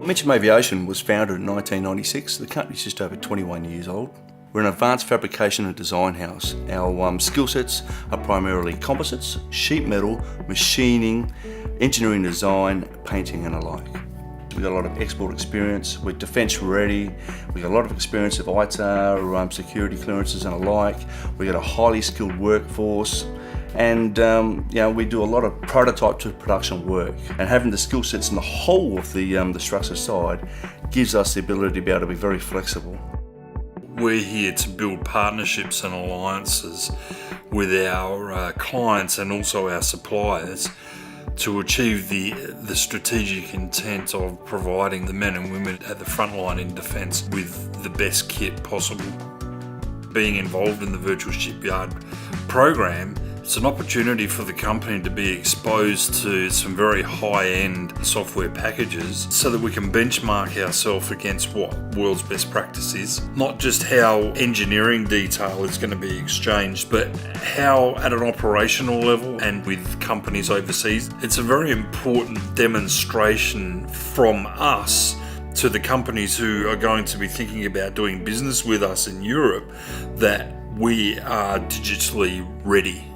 Mincham Aviation was founded in 1996. The company's just over 21 years old. We're an advanced fabrication and design house. Our skill sets are primarily composites, sheet metal, machining, engineering design, painting and alike. We've got a lot of export experience, we're defence ready, we've got a lot of experience of ITAR, security clearances and alike. We've got a highly skilled workforce and we do a lot of prototype to production work. And having the skill sets in the whole of the structure side gives us the ability to be able to be very flexible. We're here to build partnerships and alliances with our clients and also our suppliers to achieve the strategic intent of providing the men and women at the front line in defence with the best kit possible. Being involved in the Virtual Shipyard program, it's an opportunity for the company to be exposed to some very high-end software packages so that we can benchmark ourselves against what world's best practice is. Not just how engineering detail is going to be exchanged, but how at an operational level and with companies overseas. It's a very important demonstration from us to the companies who are going to be thinking about doing business with us in Europe that we are digitally ready.